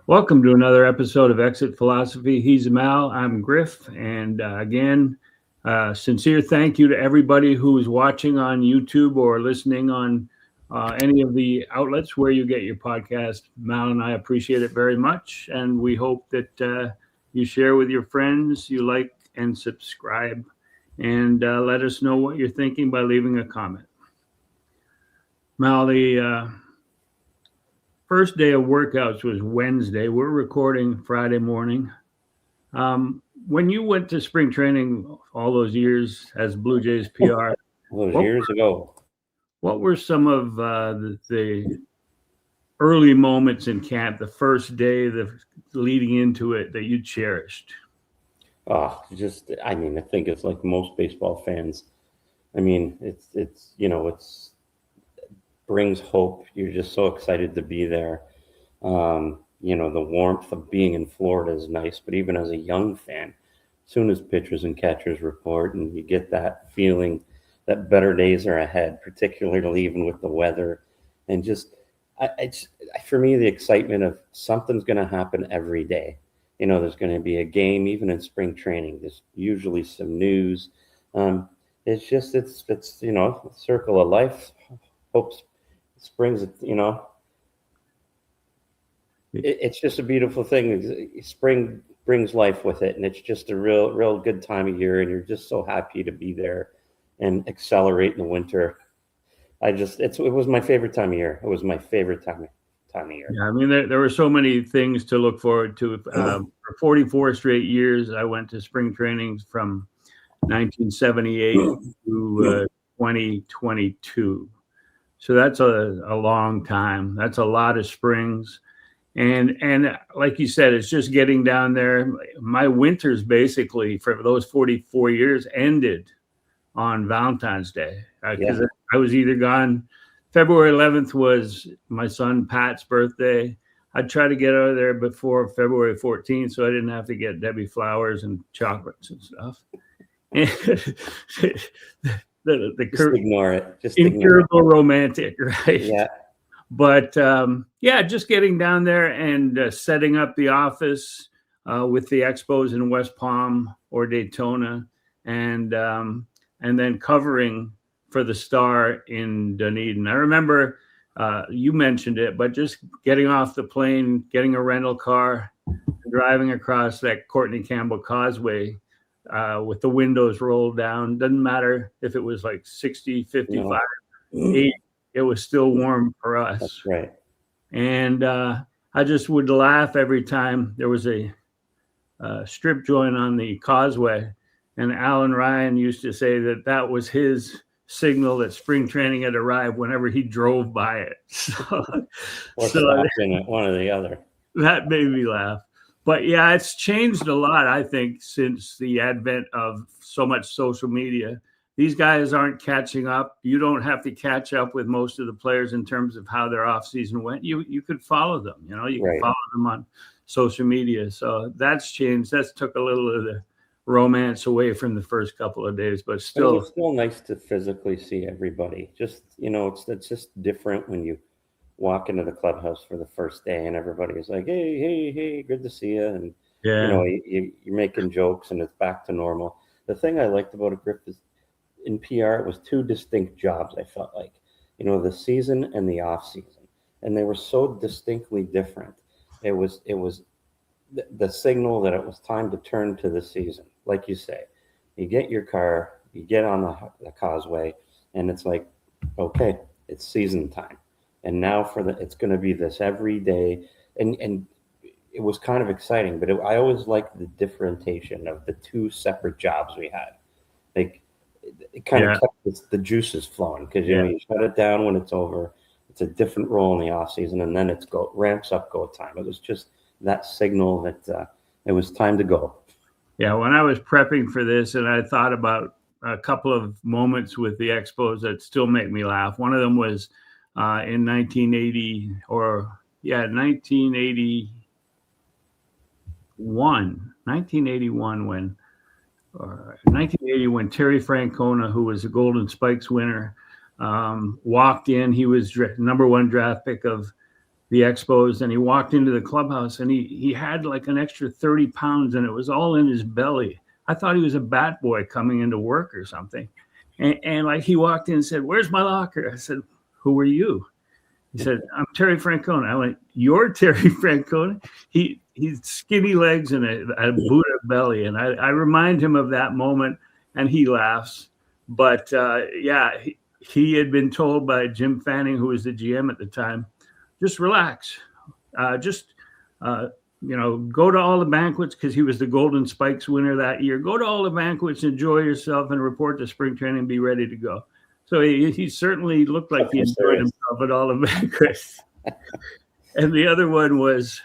Welcome to another episode of Exit Philosophy. He's Mal. I'm Griff. And again, sincere thank you to everybody who is watching on YouTube or listening on any of the outlets where you get your podcast. Mal and I appreciate it very much. And we hope that you share with your friends, you like and subscribe, and let us know what you're thinking by leaving a comment. Mal, the first day of workouts was Wednesday. We're recording Friday morning. When you went to spring training all those years as Blue Jays PR, years ago, what were some of the early moments in camp, the first day, the leading into it that you cherished? I think it's like most baseball fans. I mean, it's brings hope. You're just so excited to be there. The warmth of being in Florida is nice, but even as a young fan, as soon as pitchers and catchers report and you get that feeling that better days are ahead, particularly even with the weather, and just, for me, the excitement of something's going to happen every day. There's going to be a game, even in spring training. There's usually some news. It's circle of life. Hopes springs, it's just a beautiful thing. Spring brings life with it, and it's just a real good time of year, and you're just so happy to be there and accelerate in the winter. It was my favorite time of year. It was my favorite time of year. Yeah, I mean, there were so many things to look forward to. For 44 straight years, I went to spring trainings from 1978 to 2022. So that's a long time. That's a lot of springs. And like you said, it's just getting down there. My winters basically for those 44 years ended on Valentine's Day. Because I was either gone. February 11th was my son Pat's birthday. I'd try to get out of there before February 14th so I didn't have to get Debbie flowers and chocolates and stuff. Just ignore it. Just incurable romantic, right? Yeah. But just getting down there and setting up the office with the expos in West Palm or Daytona, and then covering for the Star in Dunedin. I remember you mentioned it, but just getting off the plane, getting a rental car, driving across that Courtney Campbell Causeway with the windows rolled down. Doesn't matter if it was like 60, 55, 80. It was still warm for us. That's right. And I just would laugh every time there was a strip joint on the causeway. And Alan Ryan used to say that was his signal that spring training had arrived whenever he drove by it. One or the other. That made me laugh. But yeah, it's changed a lot, I think, since the advent of so much social media. These guys aren't catching up. You don't have to catch up with most of the players in terms of how their offseason went. You could follow them. You can follow them on social media. So that's changed. That's took a little of the romance away from the first couple of days, but still. It's still nice to physically see everybody. Just, it's just different when you walk into the clubhouse for the first day and everybody is like, hey, good to see you. And, you're making jokes and it's back to normal. The thing I liked about it, Griff, is in PR, it was two distinct jobs, I felt like, the season and the off season. And they were so distinctly different. It was the signal that it was time to turn to the season. Like you say, you get your car, you get on the causeway, and it's like, okay, it's season time. And now it's going to be this every day. And it was kind of exciting, but I always liked the differentiation of the two separate jobs we had. Like, it kind of kept the juices flowing because you shut it down when it's over. It's a different role in the off season, and then ramps up go time. It was just that signal that it was time to go. Yeah, when I was prepping for this, and I thought about a couple of moments with the Expos that still make me laugh. One of them was in 1980 1981 when. 1980 when Terry Francona, who was a Golden Spikes winner, walked in. He was number one draft pick of the Expos, and he walked into the clubhouse, and he had like an extra 30 pounds, and it was all in his belly. I thought he was a bat boy coming into work or something. And like he walked in and said, "Where's my locker?" I said, "Who are you?" He said, "I'm Terry Francona." I went, "You're Terry Francona?" He's skinny legs and a Buddha belly. And I remind him of that moment, and he laughs. But he had been told by Jim Fanning, who was the GM at the time, just relax. Go to all the banquets, because he was the Golden Spikes winner that year. Go to all the banquets, enjoy yourself, and report to spring training and be ready to go. So he certainly looked like he enjoyed himself at all the banquets. And the other one was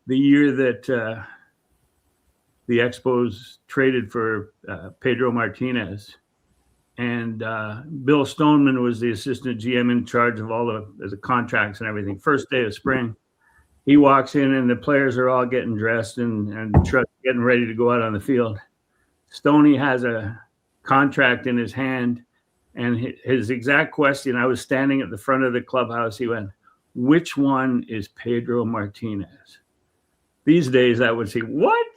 the year that the Expos traded for Pedro Martinez. And Bill Stoneman was the assistant GM in charge of all the contracts and everything. First day of spring, he walks in and the players are all getting dressed and getting ready to go out on the field. Stoney has a contract in his hand, and his exact question, I was standing at the front of the clubhouse, he went, "Which one is Pedro Martinez?" These days I would say, "What?"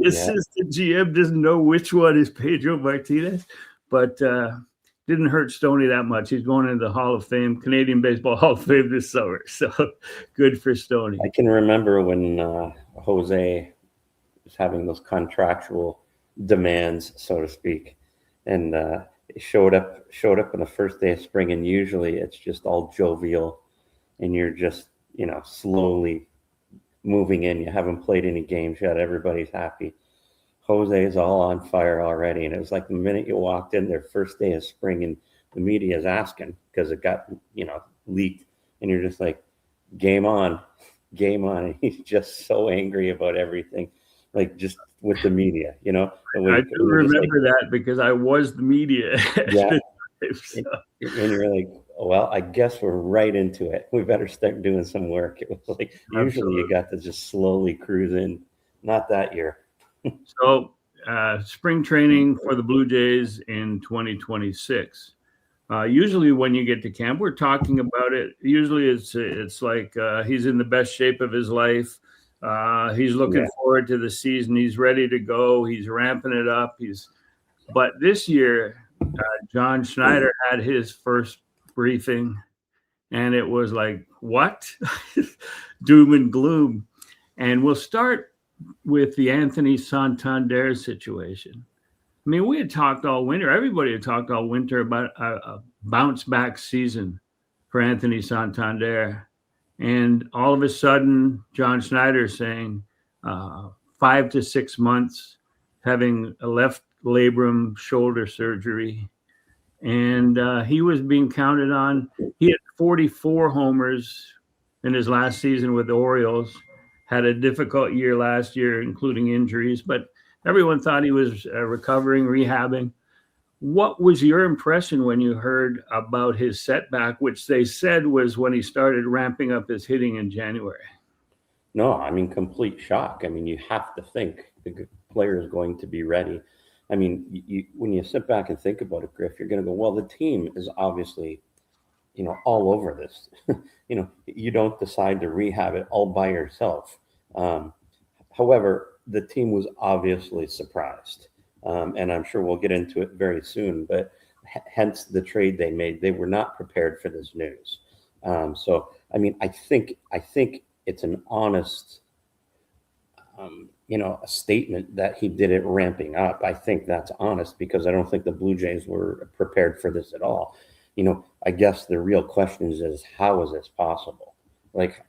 Assistant GM doesn't know which one is Pedro Martinez, but didn't hurt Stoney that much. He's going into the Hall of Fame, Canadian Baseball Hall of Fame this summer. So good for Stoney. I can remember when Jose was having those contractual demands, so to speak, and showed up on the first day of spring, and usually it's just all jovial, and you're just slowly moving in. You haven't played any games yet. Everybody's happy. Jose is all on fire already. And it was like the minute you walked in, their first day of spring, and the media is asking because it got, leaked. And you're just like, game on. And he's just so angry about everything, like just with the media, I do remember that because I was the media. Yeah. So. And you're like, well, I guess we're right into it. We better start doing some work. It was like, usually you got to just slowly cruise in. Not that year. So spring training for the Blue Jays in 2026. Usually when you get to camp, we're talking about it. Usually it's like he's in the best shape of his life. He's looking forward to the season. He's ready to go. He's ramping it up. But this year, John Schneider had his first briefing, and it was like, what? Doom and gloom. And we'll start with the Anthony Santander situation. I mean, we had talked all winter. Everybody had talked all winter about a bounce back season for Anthony Santander. And all of a sudden, John Schneider saying 5 to 6 months, having a left labrum shoulder surgery. And he was being counted on. He had 44 homers in his last season with the Orioles, had a difficult year last year, including injuries, but everyone thought he was recovering, rehabbing. What was your impression when you heard about his setback, which they said was when he started ramping up his hitting in January? No, I mean, complete shock. I mean, you have to think the player is going to be ready. I mean, when you sit back and think about it, Griff, you're going to go, well, the team is obviously, all over this. You don't decide to rehab it all by yourself. However, the team was obviously surprised. And I'm sure we'll get into it very soon, but hence the trade they made. They were not prepared for this news. So, I mean, I think it's an honest, a statement that he did it ramping up. I think that's honest because I don't think the Blue Jays were prepared for this at all. I guess the real question is how is this possible? Like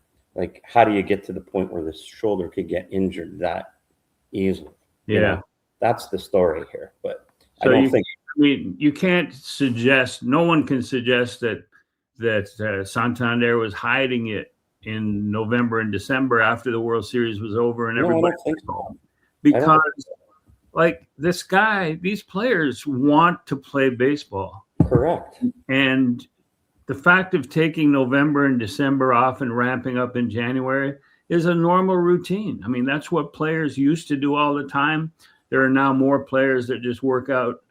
how do you get to the point where the shoulder could get injured that easily? Yeah. That's the story here. But so I don't think. I mean, you can't suggest. No one can suggest that Santander was hiding it in November and December after the World Series was over and everybody. I don't think so. Because, like this guy, these players want to play baseball. Correct. And the fact of taking November and December off and ramping up in January is a normal routine. I mean, that's what players used to do all the time. There are now more players that just work out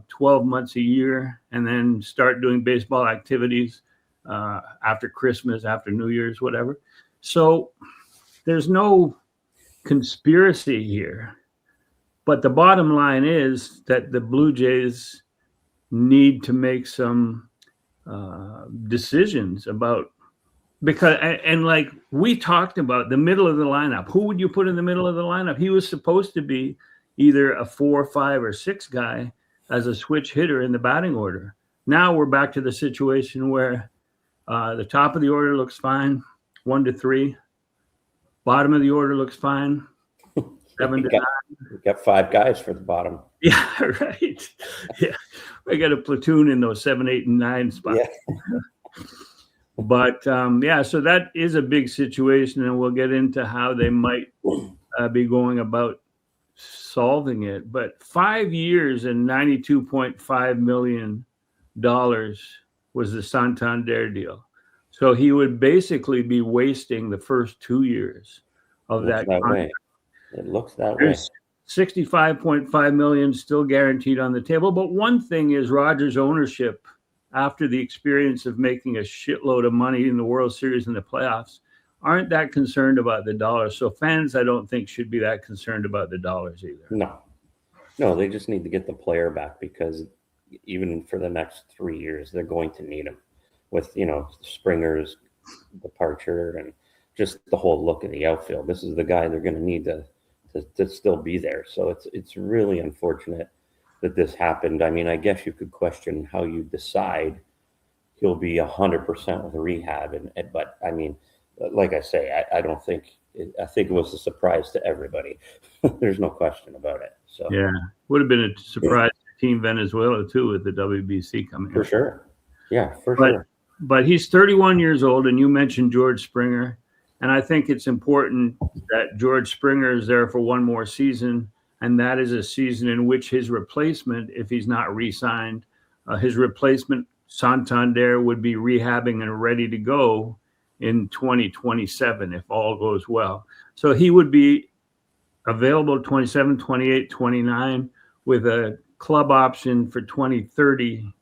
12 months a year and then start doing baseball activities after Christmas, after New Year's, whatever. So there's no conspiracy here. But the bottom line is that the Blue Jays need to make some decisions about, because, and like we talked about the middle of the lineup, who would you put in the middle of the lineup? He was supposed to be either a 4, 5, or 6 guy as a switch hitter in the batting order. Now we're back to the situation where the top of the order looks fine, 1 to 3. Bottom of the order looks fine, 7 to 9. We got 5 guys for the bottom. Yeah, right. Yeah, we got a platoon in those 7, 8, and 9 spots. Yeah. But so that is a big situation, and we'll get into how they might be going about solving it. But 5 years and $92.5 million was the Santander deal. So he would basically be wasting the first 2 years of that contract. It looks that way. $65.5 million still guaranteed on the table. But one thing is Rogers' ownership, after the experience of making a shitload of money in the World Series and the playoffs, aren't that concerned about the dollars. So fans, I don't think, should be that concerned about the dollars either. No, they just need to get the player back, because even for the next 3 years, they're going to need him with, Springer's departure and just the whole look of the outfield. This is the guy they're going to need to still be there. So it's really unfortunate that this happened. I mean, I guess you could question how you decide he'll be 100% with rehab. But I mean, like I say, I don't think I think it was a surprise to everybody. There's no question about it. So yeah, would have been a surprise to Team Venezuela too with the WBC coming. For sure. Yeah, for sure. But he's 31 years old, and you mentioned George Springer. And I think it's important that George Springer is there for one more season, and that is a season in which his replacement, if he's not re-signed, his replacement, Santander, would be rehabbing and ready to go in 2027 if all goes well. So he would be available 27, 28, 29 with a club option for 2030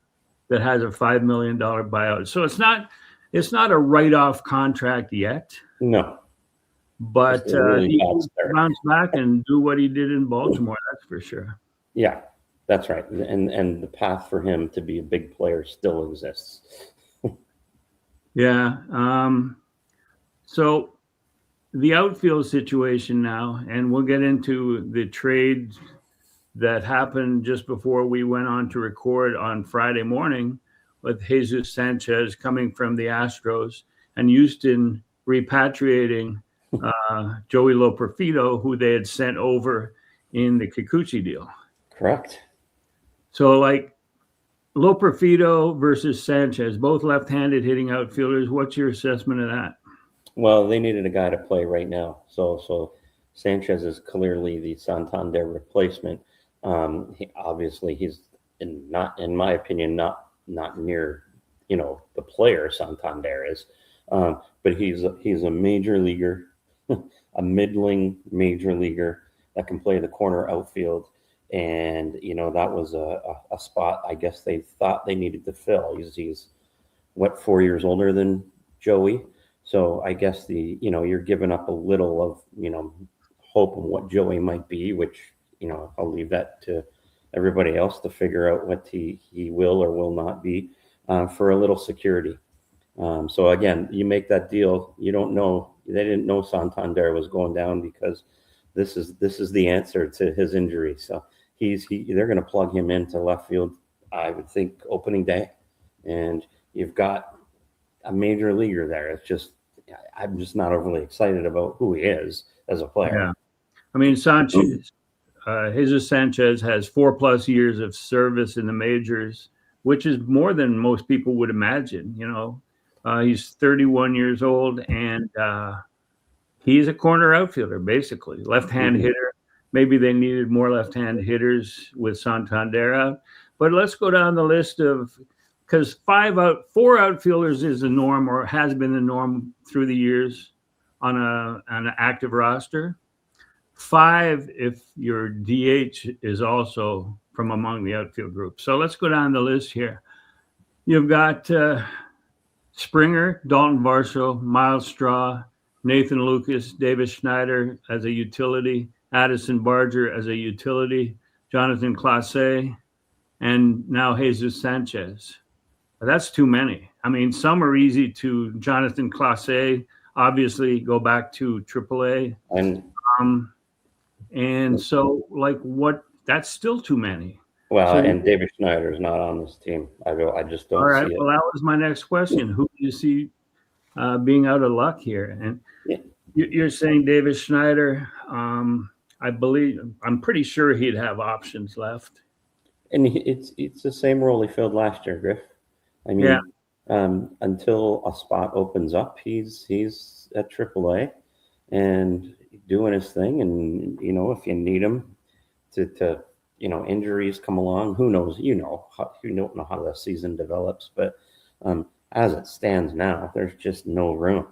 that has a $5 million buyout. So it's not a write-off contract yet. No. But he will bounce back and do what he did in Baltimore, that's for sure. Yeah, that's right. And the path for him to be a big player still exists. Yeah. So the outfield situation now, and we'll get into the trade that happened just before we went on to record on Friday morning with Jesus Sanchez coming from the Astros and Houston repatriating Joey Loperfido, who they had sent over in the Kikuchi deal. Correct. So like Loperfido versus Sanchez, both left-handed hitting outfielders. What's your assessment of that? Well, they needed a guy to play right now. So Sanchez is clearly the Santander replacement. He's not, in my opinion, not near, the player Santander is. But he's a major leaguer, a middling major leaguer that can play the corner outfield. And, that was a spot I guess they thought they needed to fill. He's 4 years older than Joey. So I guess you're giving up a little of, hope on what Joey might be, which, I'll leave that to everybody else to figure out what he will or will not be, for a little security. So again, you make that deal. You don't know. They didn't know Santander was going down because this is the answer to his injury. So they're going to plug him into left field, I would think, opening day, and you've got a major leaguer there. It's just I'm just not overly excited about who he is as a player. Yeah, I mean Sanchez, Jesus Sanchez has 4+ years of service in the majors, which is more than most people would imagine. He's 31 years old, and he's a corner outfielder, basically. Left-hand hitter. Maybe they needed more left-hand hitters with Santander out. But let's go down the list of, because 4 outfielders is the norm, or has been the norm through the years on an active roster. 5 if your DH is also from among the outfield group. So let's go down the list here. You've got Springer, Dalton Varsho, Miles Straw, Nathan Lucas, Davis Schneider as a utility, Addison Barger as a utility, Jonathan Clase, and now Jesus Sanchez. That's too many. I mean, some are easy to Jonathan Clase, obviously go back to AAA. And so, like, what? That's still too many. Well, so, and David Schneider is not on this team. I just don't see it. Well, that was my next question. Who do you see being out of luck here? And you're saying David Schneider. I'm pretty sure he'd have options left. And it's the same role he filled last year, Griff. I mean, until a spot opens up, he's at AAA and doing his thing. And if you need him to injuries come along, who knows? You don't know how the season develops, but as it stands now, there's just no room.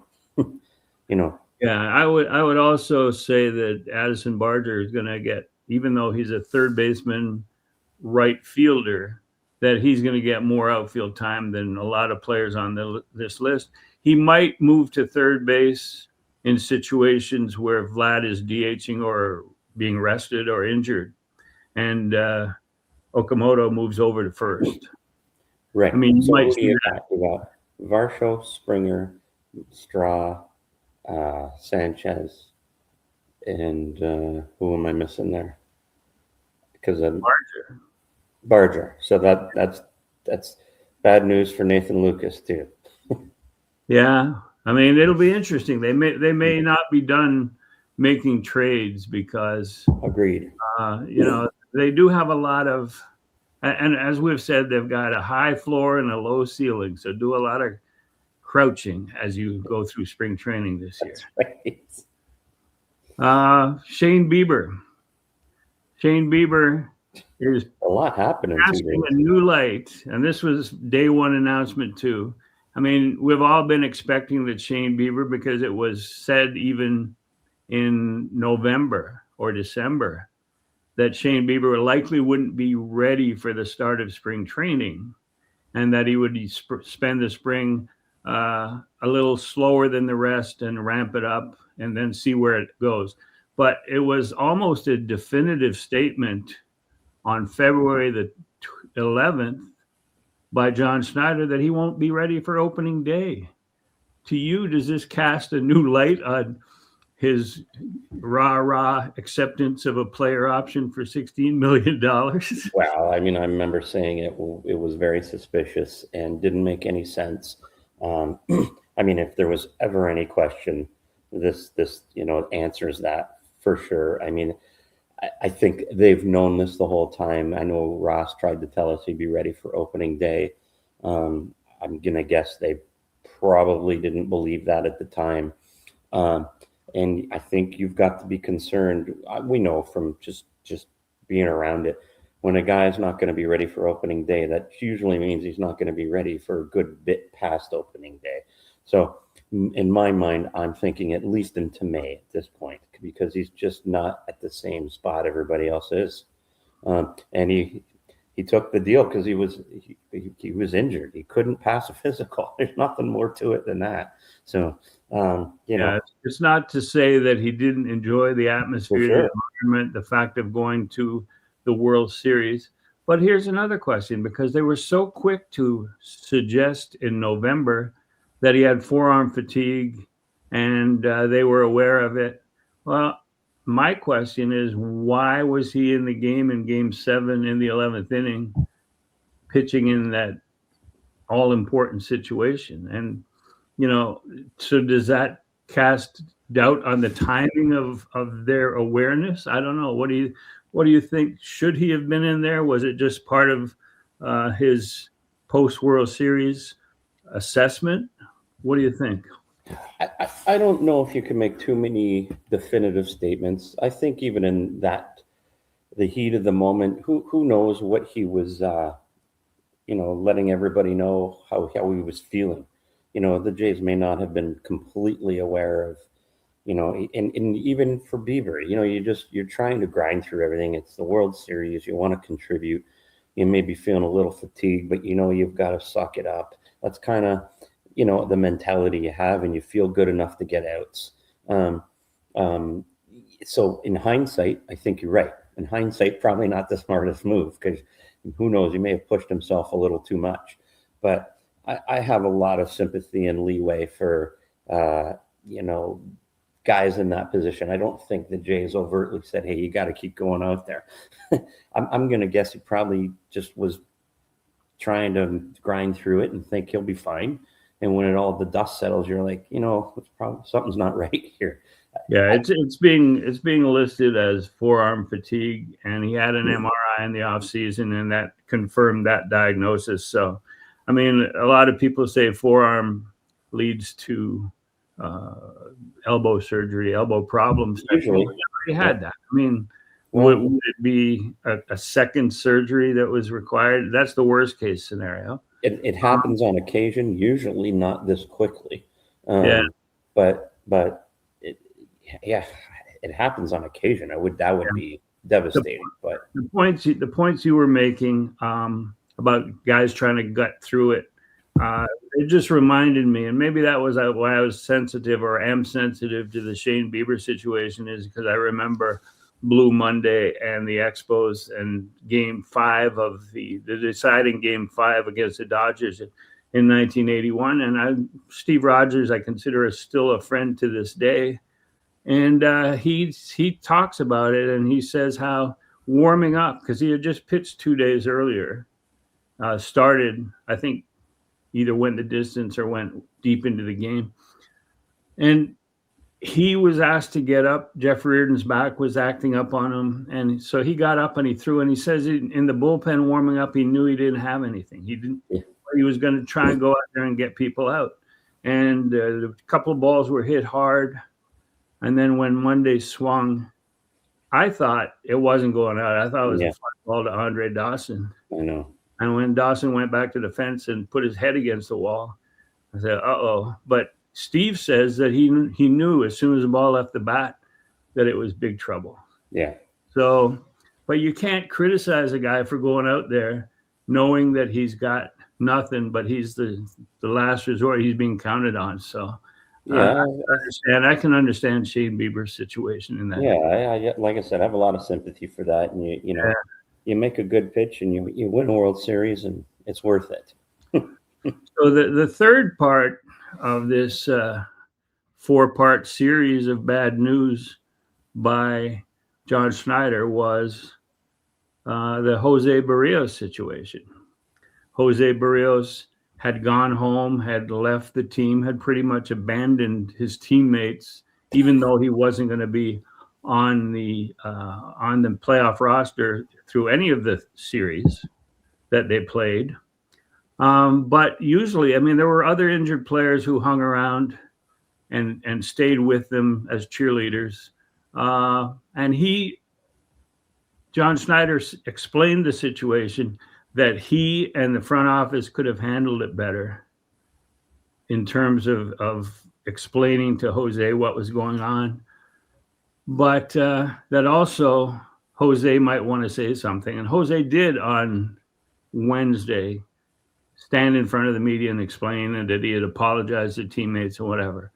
Yeah, I would also say that Addison Barger is going to get, even though he's a third baseman, right fielder, that he's going to get more outfield time than a lot of players on this list. He might move to third base in situations where Vlad is DHing or being rested or injured, and Okamoto moves over to first. Right. I mean, so who do you talk about? Varsho, Springer, Straw, Sanchez, and who am I missing there? Because of Barger. So that's bad news for Nathan Lucas too. Yeah, I mean, it'll be interesting. They may not be done making trades because agreed. They do have a lot of, and as we've said, they've got a high floor and a low ceiling. So do a lot of crouching as you go through spring training this year. That's right. Shane Bieber. Shane Bieber is a lot happening. Casting a new light, and this was day one announcement too. I mean, we've all been expecting that Shane Bieber, because it was said even in November or December that Shane Bieber likely wouldn't be ready for the start of spring training, and that he would spend the spring a little slower than the rest and ramp it up and then see where it goes. But it was almost a definitive statement on February the 11th by John Schneider that he won't be ready for opening day. To you, does this cast a new light on his rah-rah acceptance of a player option for $16 million? Well, I mean, I remember saying it was very suspicious and didn't make any sense. I mean, if there was ever any question, this answers that for sure. I mean, I think they've known this the whole time. I know Ross tried to tell us he'd be ready for opening day. I'm going to guess they probably didn't believe that at the time. And I think you've got to be concerned. We know from just being around it, when a guy is not going to be ready for opening day, that usually means he's not going to be ready for a good bit past opening day. So in my mind, I'm thinking at least into May at this point, because he's just not at the same spot everybody else is. And he took the deal because he was injured. He couldn't pass a physical. There's nothing more to it than that. So, it's not to say that he didn't enjoy the atmosphere, sure, the environment, the fact of going to the World Series. But here's another question, because they were so quick to suggest in November that he had forearm fatigue and they were aware of it. Well, my question is, why was he in the game in Game 7 in the 11th inning, pitching in that all-important situation? And, so does that cast doubt on the timing of their awareness? I don't know. What do you think? Should he have been in there? Was it just part of his post-World Series assessment? What do you think? I don't know if you can make too many definitive statements. I think even in the heat of the moment, who knows what he was, letting everybody know how he was feeling. The Jays may not have been completely aware of, and even for Bieber, you're trying to grind through everything. It's the World Series. You want to contribute. You may be feeling a little fatigued, but you've got to suck it up. That's kind of, the mentality you have, and you feel good enough to get outs. So in hindsight, I think you're right. In hindsight, probably not the smartest move, because who knows, he may have pushed himself a little too much. But I have a lot of sympathy and leeway for, guys in that position. I don't think the Jays overtly said, hey, you got to keep going out there. I'm going to guess he probably just was trying to grind through it and think he'll be fine. And when the dust settles, you're like, it's probably something's not right here. Yeah, it's being listed as forearm fatigue, and he had an MRI in the offseason, and that confirmed that diagnosis. So, I mean, a lot of people say forearm leads to elbow surgery, elbow problems. Usually, he had that. I mean, would it be a second surgery that was required? That's the worst case scenario. It happens on occasion, usually not this quickly. But it happens on occasion. That would be devastating. But the points you were making about guys trying to gut through it, it just reminded me, and maybe that was why I was sensitive or am sensitive to the Shane Bieber situation, is because I remember Blue Monday and the Expos and Game 5 of the deciding Game 5 against the Dodgers in 1981. And Steve Rogers, I consider still a friend to this day. And he talks about it, and he says how warming up, because he had just pitched 2 days earlier, started, I think, either went the distance or went deep into the game. And he was asked to get up. Jeff Reardon's back was acting up on him. And so he got up and he threw, and he says in the bullpen warming up, he knew he didn't have anything. He was going to try and go out there and get people out. And a couple of balls were hit hard. And then when Monday swung, I thought it wasn't going out. I thought it was a fly ball to Andre Dawson. I know. And when Dawson went back to the fence and put his head against the wall, I said, uh-oh. But Steve says that he knew as soon as the ball left the bat that it was big trouble. Yeah. So, but you can't criticize a guy for going out there knowing that he's got nothing, but he's the last resort. He's being counted on. So, yeah, I can understand Shane Bieber's situation in that. Yeah, I like I said, I have a lot of sympathy for that. And you make a good pitch and you win a World Series, and it's worth it. So the third part of this 4-part series of bad news by John Schneider was the Jose Berrios situation. Jose Berrios had gone home, had left the team, had pretty much abandoned his teammates, even though he wasn't going to be on the playoff roster through any of the series that they played. But usually, I mean, there were other injured players who hung around and stayed with them as cheerleaders. And John Schneider explained the situation, that he and the front office could have handled it better in terms of explaining to Jose what was going on. But that also Jose might want to say something. And Jose did on Wednesday stand in front of the media and explain that he had apologized to teammates or whatever.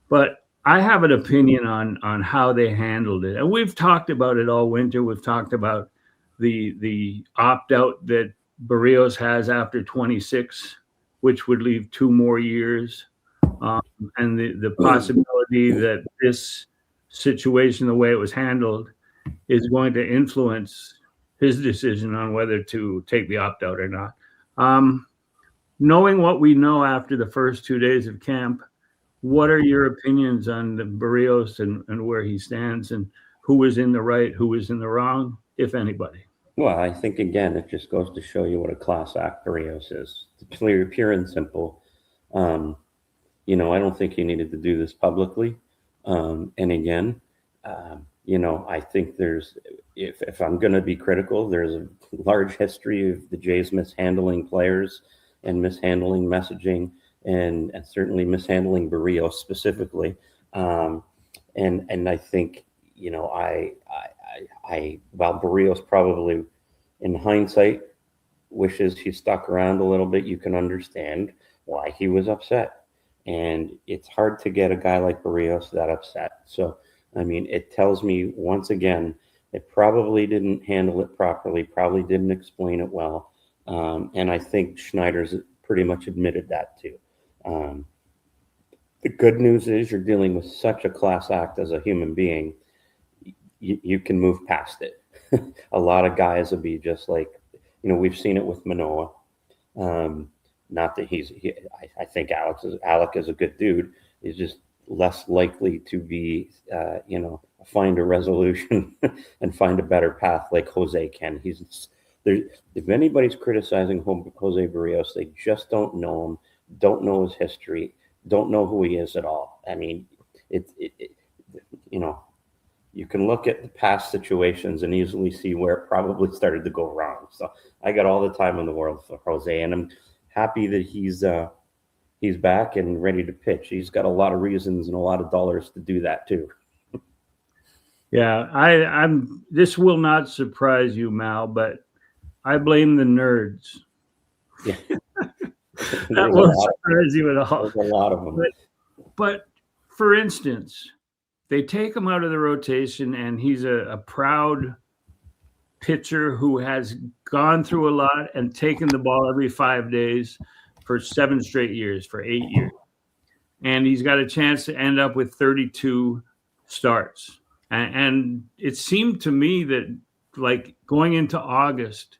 But I have an opinion on how they handled it. And we've talked about it all winter. We've talked about the opt-out that Berrios has after 26, which would leave 2 more years. And the possibility that this situation, the way it was handled, is going to influence his decision on whether to take the opt-out or not. Knowing what we know after the first 2 days of camp, what are your opinions on the Berrios and where he stands, and who was in the right, who was in the wrong, if anybody? Well, I think, again, it just goes to show you what a class act Berrios is. Pure and simple. I don't think he needed to do this publicly. And again, I think if I'm going to be critical, there's a large history of the Jays mishandling players and mishandling messaging and certainly mishandling Berrios specifically. And I think, while Berrios probably in hindsight wishes he stuck around a little bit, you can understand. why he was upset. And it's hard to get a guy like Berrios that upset. So, I mean, it tells me once again, they probably didn't handle it properly, probably didn't explain it well. And I think Schneider's pretty much admitted that too. The good news is you're dealing with such a class act as a human being. You can move past it. A lot of guys will be just like, we've seen it with Manoah. Not that I think Alec is a good dude. He's just less likely to be, find a resolution and find a better path like Jose can. If anybody's criticizing Jose Berrios, they just don't know him, don't know his history, don't know who he is at all. I mean, you can look at the past situations and easily see where it probably started to go wrong. So I got all the time in the world for Jose, and I'm happy that he's back and ready to pitch. He's got a lot of reasons and a lot of dollars to do that too. Yeah, this will not surprise you, Mal, but I blame the nerds. Yeah. That won't surprise you at all. There's a lot of them. But for instance, they take him out of the rotation, and he's a proud pitcher who has gone through a lot and taken the ball every 5 days for 7 straight years, for 8 years. And he's got a chance to end up with 32 starts. And it seemed to me that, like, going into August,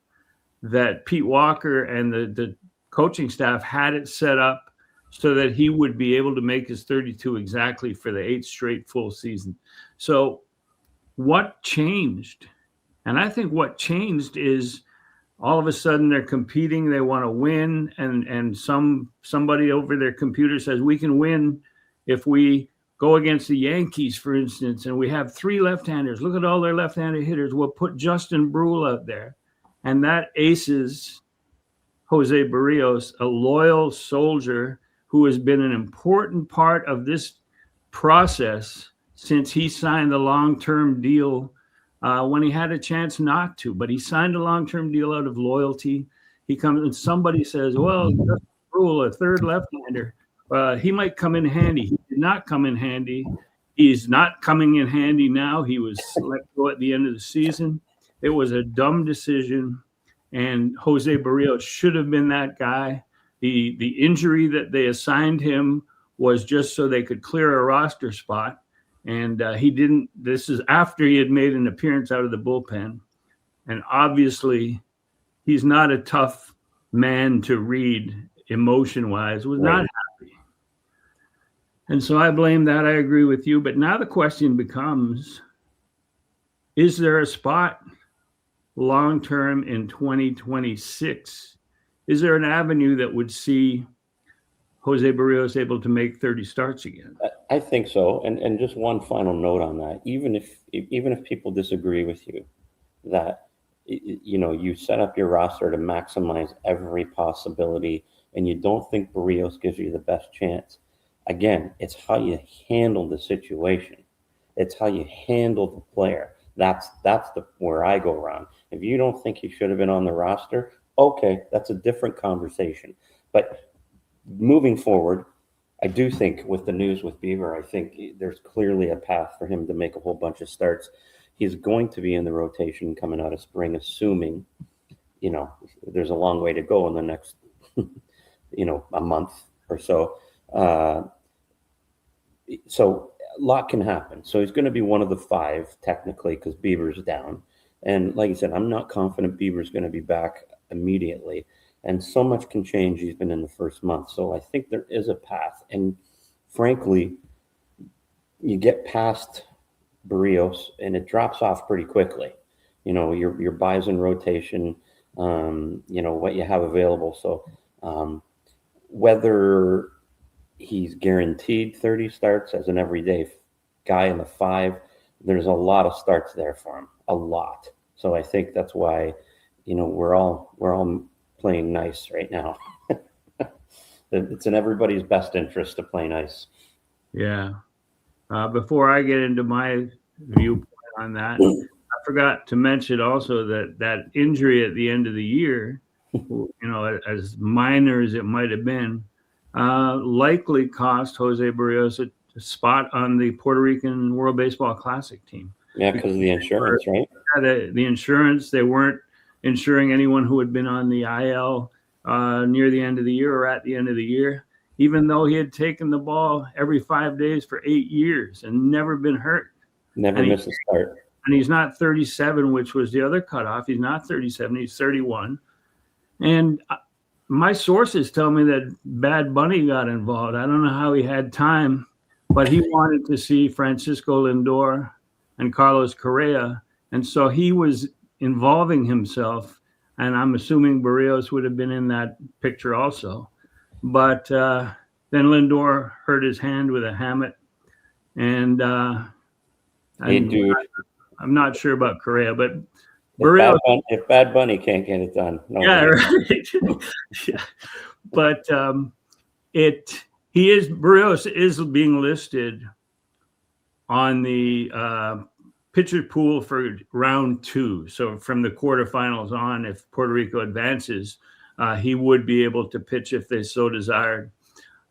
that Pete Walker and the coaching staff had it set up so that he would be able to make his 32 exactly for the 8th straight full season. So what changed? And I think what changed is all of a sudden they're competing, they want to win, and somebody over their computer says we can win if we go against the Yankees, for instance, and we have 3 left-handers. Look at all their left-handed hitters. We'll put Justin Brule out there. And that aces Jose Berrios, a loyal soldier who has been an important part of this process since he signed the long-term deal when he had a chance not to. But he signed a long-term deal out of loyalty. He comes and somebody says, well, Justin Brule, a third left-hander, he might come in handy. He did not come in handy. He's not coming in handy now. He was let go at the end of the season. It was a dumb decision, and Jose Berrios should have been that guy. The injury that they assigned him was just so they could clear a roster spot, and he didn't. This is after he had made an appearance out of the bullpen, and obviously he's not a tough man to read emotion-wise. Was not happy. And so I blame that. I agree with you. But now the question becomes, is there a spot long-term in 2026? Is there an avenue that would see Jose Berrios able to make 30 starts again? I think so. And just one final note on that. Even if people disagree with you, that you set up your roster to maximize every possibility, and you don't think Berrios gives you the best chance. Again, it's how you handle the situation. It's how you handle the player. That's where I go wrong. If you don't think he should have been on the roster, okay, that's a different conversation. But moving forward, I do think with the news with Bieber, I think there's clearly a path for him to make a whole bunch of starts. He's going to be in the rotation coming out of spring, assuming, there's a long way to go in the next, a month or so. So a lot can happen. So he's going to be one of the 5 technically because Bieber's down. And like I said, I'm not confident Bieber's going to be back immediately. And so much can change. He's been in the first month. So I think there is a path. And frankly, you get past Berrios and it drops off pretty quickly. Your buys in rotation, what you have available. So whether he's guaranteed 30 starts as an everyday guy in the 5, there's a lot of starts there for him, a lot. So I think that's why, we're all playing nice right now. It's in everybody's best interest to play nice. Yeah. Before I get into my viewpoint on that, I forgot to mention also that injury at the end of the year, as minor as it might have been, likely cost Jose Berrios a spot on the Puerto Rican World Baseball Classic team. Yeah, because of the insurance, right? The insurance, they weren't insuring anyone who had been on the IL near the end of the year or at the end of the year, even though he had taken the ball every 5 days for 8 years and never been hurt. Never missed a start. And he's not 37, which was the other cutoff. He's not 37, he's 31. And my sources tell me that Bad Bunny got involved. I don't know how he had time, but he wanted to see Francisco Lindor and Carlos Correa. And so he was involving himself. And I'm assuming Berrios would have been in that picture also. But then Lindor hurt his hand with a hammock. And I'm not sure about Correa, but Berrios, if Bad Bunny can't get it done. No yeah, right. Yeah. But Berrios is being listed on the pitcher pool for round 2. So from the quarterfinals on, if Puerto Rico advances, he would be able to pitch if they so desired.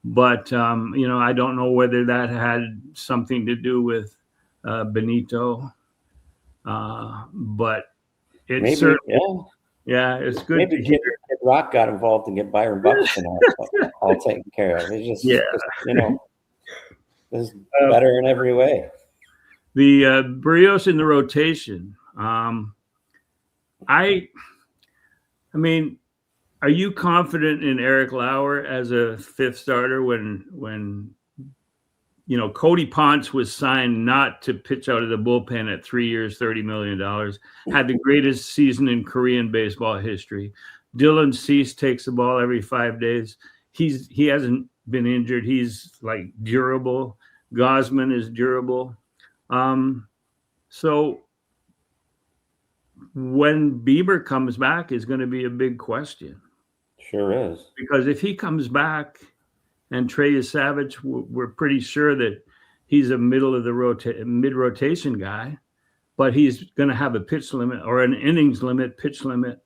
But, I don't know whether that had something to do with Benito. But it's maybe, certainly, yeah, it's good. Maybe Kid Rock got involved and get Byron Buxton all taken care of. It's just, it's better in every way. The Berrios in the rotation. I mean, are you confident in Eric Lauer as a 5th starter when Cody Ponce was signed not to pitch out of the bullpen at 3 years, $30 million, had the greatest season in Korean baseball history. Dylan Cease takes the ball every 5 days. He hasn't been injured. He's like durable. Gosman is durable. So when Bieber comes back is going to be a big question. Sure is. Because if he comes back and Trey Savage, we're pretty sure that he's a mid-rotation guy, but he's going to have a pitch limit or an innings limit, pitch limit,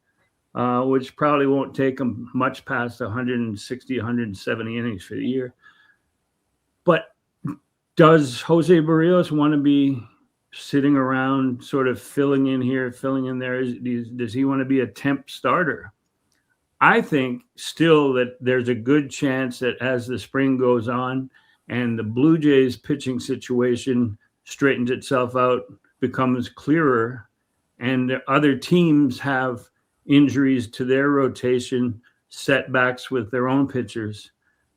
which probably won't take him much past 160, 170 innings for the year. But does Jose Berrios want to be sitting around sort of filling in here, filling in there? Does he want to be a temp starter? I think still that there's a good chance that as the spring goes on and the Blue Jays pitching situation straightens itself out, becomes clearer, and the other teams have injuries to their rotation, setbacks with their own pitchers,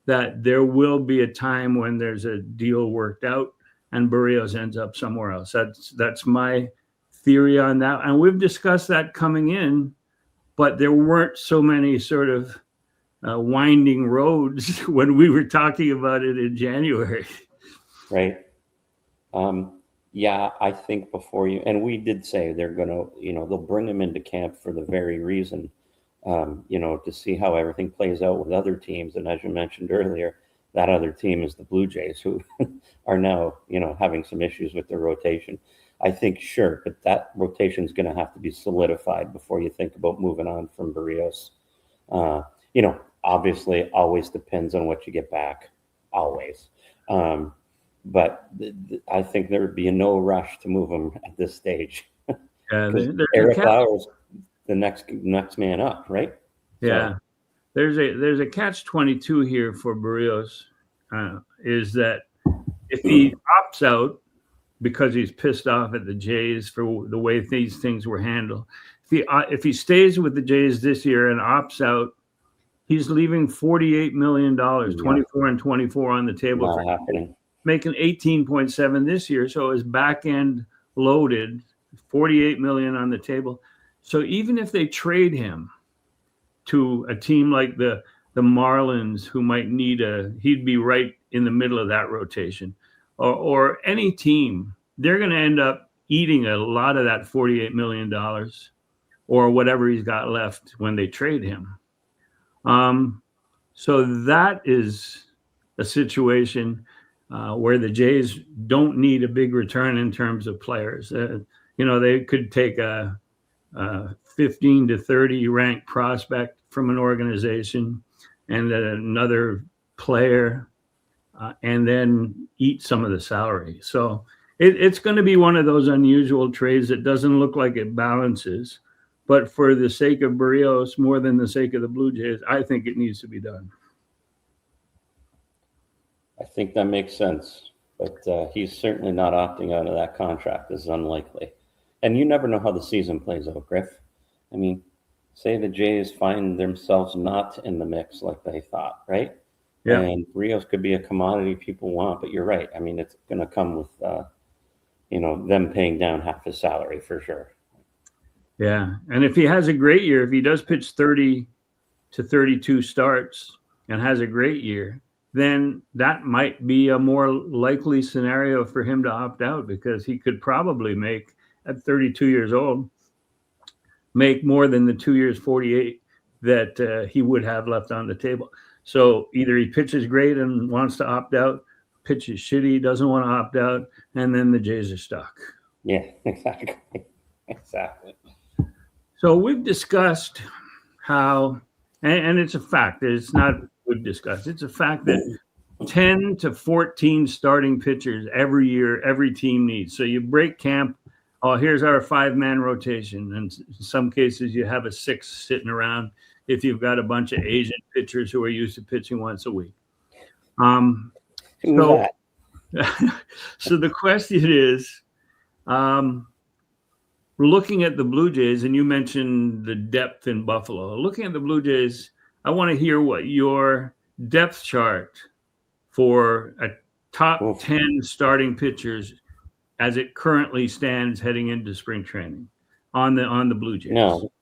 that there will be a time when there's a deal worked out and Berrios ends up somewhere else. That's my theory on that. And we've discussed that coming in, but there weren't so many sort of winding roads when we were talking about it in January. Right. Yeah, I think and we did say they're going to, they'll bring him into camp for the very reason, to see how everything plays out with other teams. And as you mentioned earlier, that other team is the Blue Jays, who are now, having some issues with their rotation. I think, sure, but that rotation is going to have to be solidified before you think about moving on from Berrios. Obviously, always depends on what you get back, always. But I think there would be no rush to move him at this stage. Eric Lauer's the next man up, right? Yeah, so there's a catch-22 here for Berrios, is that if he opts out because he's pissed off at the Jays for the way these things were handled, if he stays with the Jays this year and opts out, he's leaving $48 million, 24 and 24 on the table. Not happening. Making 18.7 this year, so his back end loaded, 48 million on the table. So even if they trade him to a team like the Marlins, who might need he'd be right in the middle of that rotation, or any team, they're going to end up eating a lot of that $48 million or whatever he's got left when they trade him. So that is a situation where the Jays don't need a big return in terms of players. They could take a 15 to 30 ranked prospect from an organization and another player, and then eat some of the salary. So it's going to be one of those unusual trades that doesn't look like it balances. But for the sake of Berrios, more than the sake of the Blue Jays, I think it needs to be done. I think that makes sense. But he's certainly not opting out of that contract. It's unlikely. And you never know how the season plays out, Griff. I mean, say the Jays find themselves not in the mix like they thought, right? Yeah. And Berrios could be a commodity people want, but you're right. I mean, it's going to come with, them paying down half his salary for sure. Yeah. And if he has a great year, if he does pitch 30 to 32 starts and has a great year, then that might be a more likely scenario for him to opt out, because he could probably make, at 32 years old, make more than the 2 years, 48 that he would have left on the table. So either he pitches great and wants to opt out, pitches shitty, doesn't want to opt out, and then the Jays are stuck. Yeah, exactly. Exactly. So we've discussed how, and it's a fact, it's not we've discussed, it's a fact that 10 to 14 starting pitchers every year, every team needs. So you break camp, oh, here's our 5-man rotation. And in some cases, you have a 6 sitting around if you've got a bunch of Asian pitchers who are used to pitching once a week. So the question is, we're looking at the Blue Jays, and you mentioned the depth in Buffalo. Looking at the Blue Jays, I want to hear what your depth chart for a top 10 starting pitchers as it currently stands heading into spring training on the Blue Jays. No,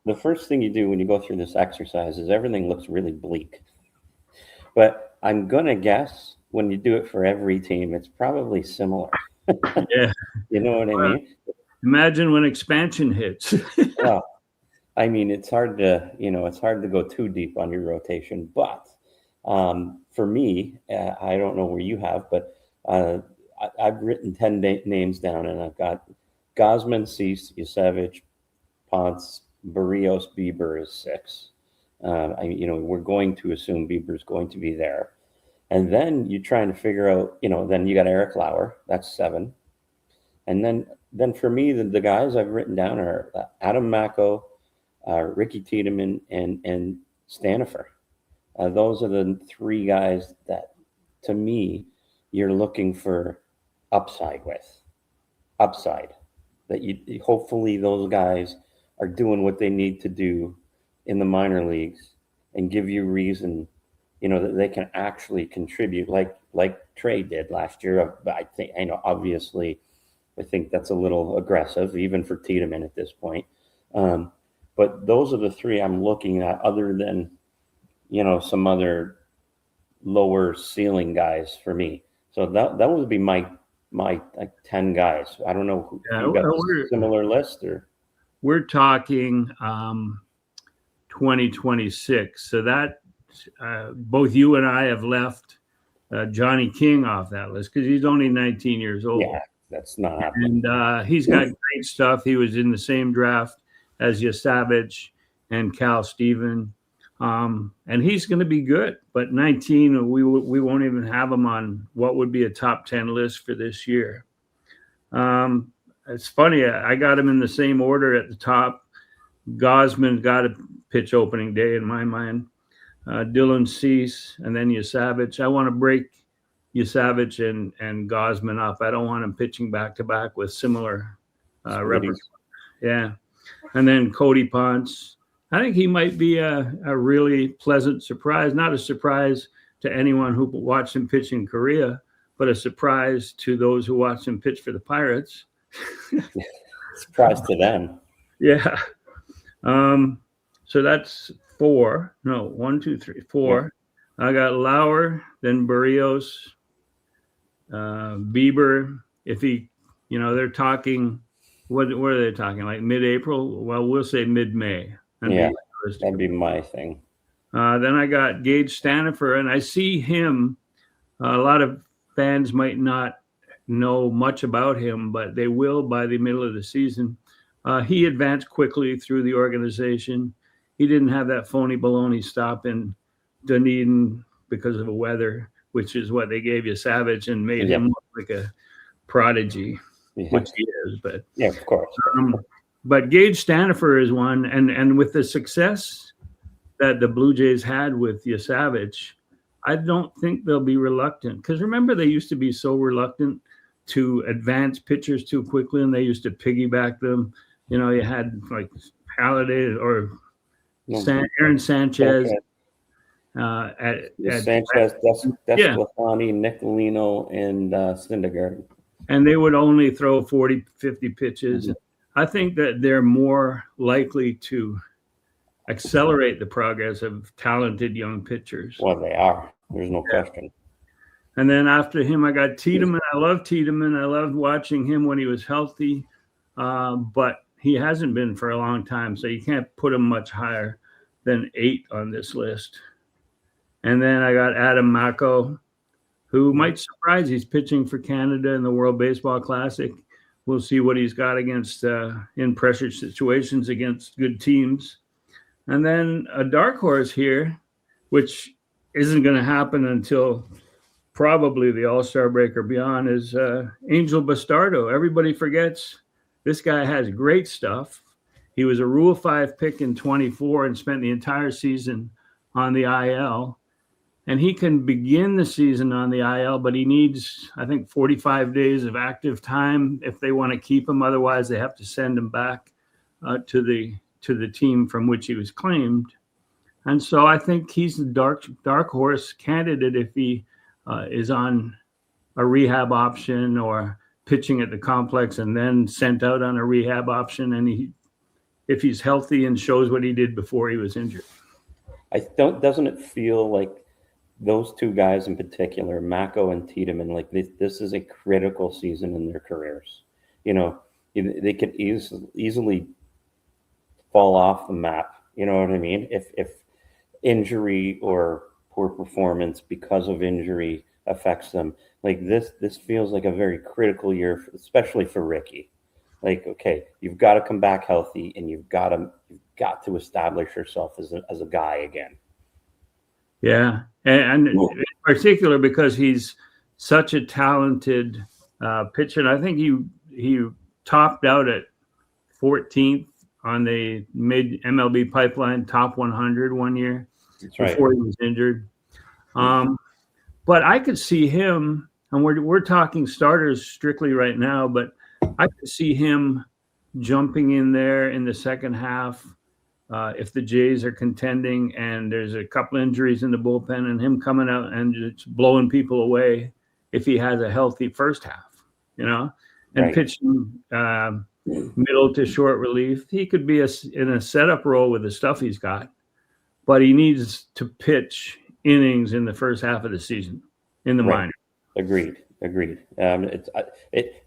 the first thing you do when you go through this exercise is everything looks really bleak. But I'm going to guess when you do it for every team, it's probably similar. Yeah. You know what I mean? Imagine when expansion hits. Well, I mean, it's hard to go too deep on your rotation. But for me, I don't know where you have, but I've written 10 names down, and I've got Gausman, Cease, Yusevich, Ponce, Berrios, Bieber is 6. We're going to assume Bieber's going to be there. And then you're trying to figure out, then you got Eric Lauer, that's 7. And then for me, the guys I've written down are Adam Macko, Ricky Tiedemann, and Stanifer. Those are the 3 guys that, to me, you're looking for upside. That you hopefully those guys are doing what they need to do in the minor leagues and give you reason, that they can actually contribute like Trey did last year. I think, obviously, I think that's a little aggressive, even for Tiedemann at this point. But those are the 3 I'm looking at, other than, some other lower ceiling guys for me. So that would be my 10 guys. I don't know. You got a similar list, or we're talking 2026. So that both you and I have left Johnny King off that list because he's only 19 years old. Yeah, that's not happening. And he's got great stuff. He was in the same draft as Yusevich and Cal Steven. And he's going to be good, but 19, we won't even have him on what would be a top 10 list for this year. It's funny. I got him in the same order at the top. Gausman got a pitch opening day in my mind. Dylan Cease, and then Yusevich. I want to break Yusevich and Gausman up. I don't want him pitching back to back with similar repertoire. Yeah. And then Cody Ponce. I think he might be a really pleasant surprise, not a surprise to anyone who watched him pitch in Korea, but a surprise to those who watched him pitch for the Pirates. Surprise to them. Yeah. So that's 4. No, 1, 2, 3, 4. Yeah. I got Lauer, then Berrios, Bieber. If he, they're talking, what are they talking, like mid-April? Well, we'll say mid-May. Yeah, that'd be my thing. Then I got Gage Stanifer, and I see him. A lot of fans might not know much about him, but they will by the middle of the season. He advanced quickly through the organization. He didn't have that phony baloney stop in Dunedin because of the weather, which is what they gave you Savage and made him look like a prodigy, which he is. But yeah, of course. But Gage Stanifer is one, and with the success that the Blue Jays had with Savage, I don't think they'll be reluctant. Because remember, they used to be so reluctant to advance pitchers too quickly, and they used to piggyback them. You know, you had like Halladay or Aaron Sanchez. Sanchez, Desclafani, Nick Lino, and Syndergaard. And they would only throw 40, 50 pitches. Mm-hmm. I think that they're more likely to accelerate the progress of talented young pitchers. Well, they are. There's no question. And then after him, I got Tiedemann. I love Tiedemann. I loved watching him when he was healthy, but he hasn't been for a long time, so you can't put him much higher than 8 on this list. And then I got Adam Mako, who might surprise. He's pitching for Canada in the World Baseball Classic. We'll see what he's got against in pressure situations against good teams. And then a dark horse here, which isn't going to happen until probably the All-Star break or beyond, is Angel Bastardo. Everybody forgets this guy has great stuff. He was a Rule 5 pick in 24 and spent the entire season on the IL. And he can begin the season on the IL, but he needs, I think, 45 days of active time if they want to keep him. Otherwise, they have to send him back to the team from which he was claimed. And so I think he's the dark horse candidate if he is on a rehab option or pitching at the complex and then sent out on a rehab option. And if he's healthy and shows what he did before he was injured. Doesn't it feel like those two guys in particular, Mako and Tiedemann, like this is a critical season in their careers. You know, they could easily fall off the map. You know what I mean? If injury or poor performance because of injury affects them, like this feels like a very critical year, especially for Ricky. Like, okay, you've got to come back healthy, and you've got to establish yourself as a guy again. Yeah, and in particular because he's such a talented pitcher. And I think he topped out at 14th on the mid MLB pipeline top 100 one year. That's right. Before he was injured. But I could see him, and we're talking starters strictly right now, but I could see him jumping in there in the second half. If the Jays are contending and there's a couple injuries in the bullpen, and him coming out and just blowing people away if he has a healthy first half, you know, and pitching middle to short relief. He could be in a setup role with the stuff he's got, but he needs to pitch innings in the first half of the season in the minor. Agreed.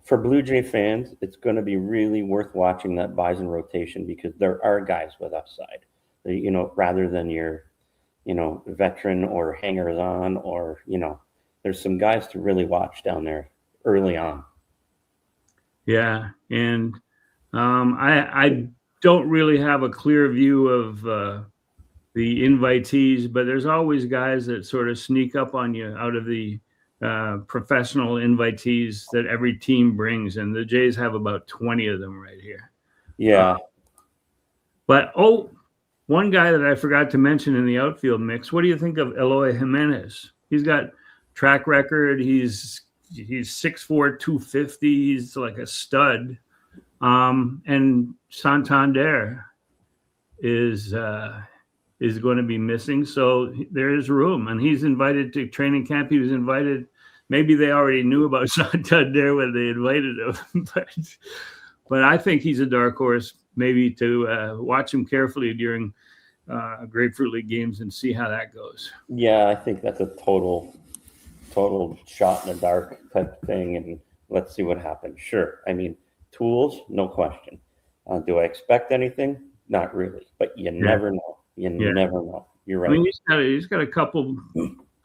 For Blue Jay fans, it's going to be really worth watching that Bison rotation because there are guys with upside, you know, rather than your, you know, veteran or hangers on, or, you know, there's some guys to really watch down there early on. Yeah. And I don't really have a clear view of the invitees, but there's always guys that sort of sneak up on you out of the professional invitees that every team brings, and the Jays have about 20 of them right here. Yeah. But one guy that I forgot to mention in the outfield mix. What do you think of Eloy Jimenez? He's got track record. He's 6'4", 250. He's like a stud. And Santander is going to be missing. So there is room, and he's invited to training camp. He was invited. Maybe they already knew about Santander when they invited him, but I think he's a dark horse, maybe to watch him carefully during Grapefruit League games and see how that goes. Yeah, I think that's a total shot in the dark type thing, and let's see what happens. Sure. I mean, tools, no question. Do I expect anything? Not really, but you never know. You never know. You're right. I mean, he's got a couple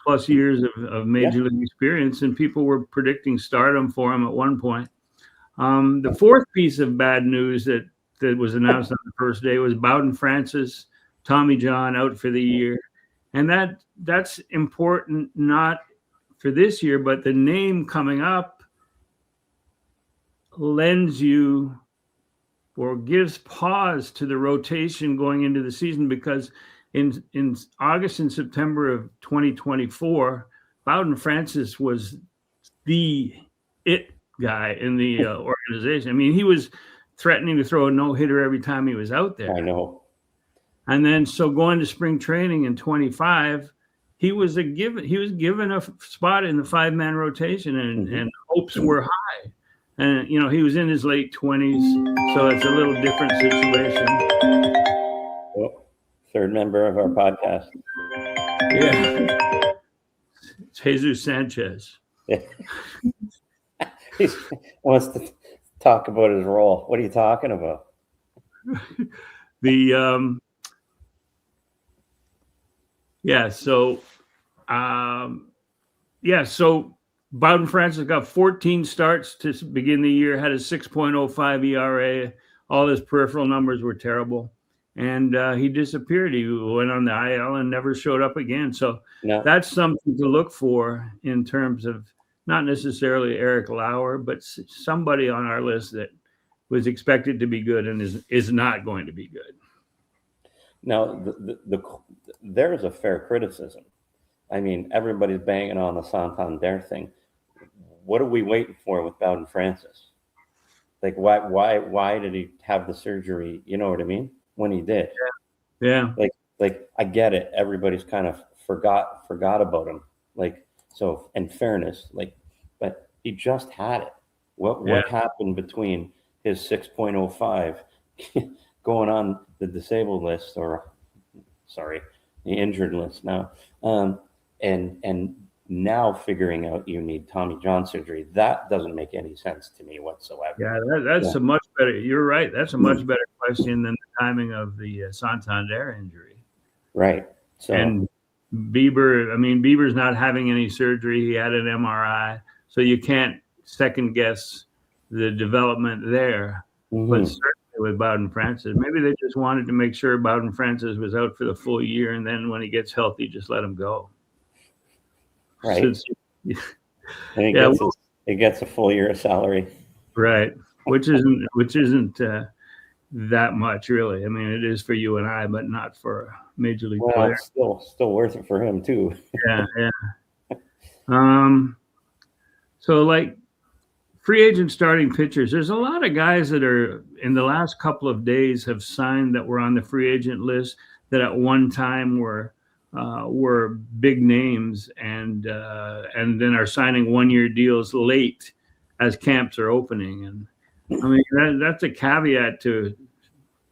plus years of major league experience, and people were predicting stardom for him at one point. The fourth piece of bad news that was announced on the first day was Bowden Francis, Tommy John, out for the year. And that's important, not for this year, but the name coming up lends you or gives pause to the rotation going into the season, because in August and September of 2024, Bowden Francis was the it guy in the organization. I mean, he was threatening to throw a no-hitter every time he was out there. I know. And then so going to spring training in 25, he was given a spot in the 5-man rotation, and hopes were high. And he was in his late 20s, so it's a little different situation. Oh, third member of our podcast. Yeah. It's Jesus Sanchez. Yeah. He wants to talk about his role. What are you talking about? So Bowden Francis got 14 starts to begin the year, had a 6.05 ERA. All his peripheral numbers were terrible. And he disappeared. He went on the IL and never showed up again. So that's something to look for in terms of not necessarily Eric Lauer, but somebody on our list that was expected to be good and is not going to be good. Now, there's a fair criticism. I mean, everybody's banging on the Santander thing. What are we waiting for with Bowden Francis? Like, why did he have the surgery? You know what I mean? When he did. Yeah. Like I get it. Everybody's kind of forgot about him. Like, so, in fairness, but he just had it. What happened between his 6.05 going on the disabled list, or the injured list now, and now figuring out you need Tommy John surgery? That doesn't make any sense to me whatsoever. Yeah, that's a much better. You're right. That's a much better question than the timing of the Santander injury. Right. So, and Bieber's not having any surgery. He had an MRI, so you can't second guess the development there. But certainly with Bowden Francis, maybe they just wanted to make sure Bowden Francis was out for the full year, and then when he gets healthy, just let him go. Right. He gets a full year of salary. Right. Which isn't that much, really. I mean, it is for you and I, but not for a major league player. It's still worth it for him too. Yeah. So like free agent starting pitchers, there's a lot of guys that are in the last couple of days have signed that were on the free agent list that at one time were big names and then are signing 1-year deals late as camps are opening. And I mean, that's a caveat to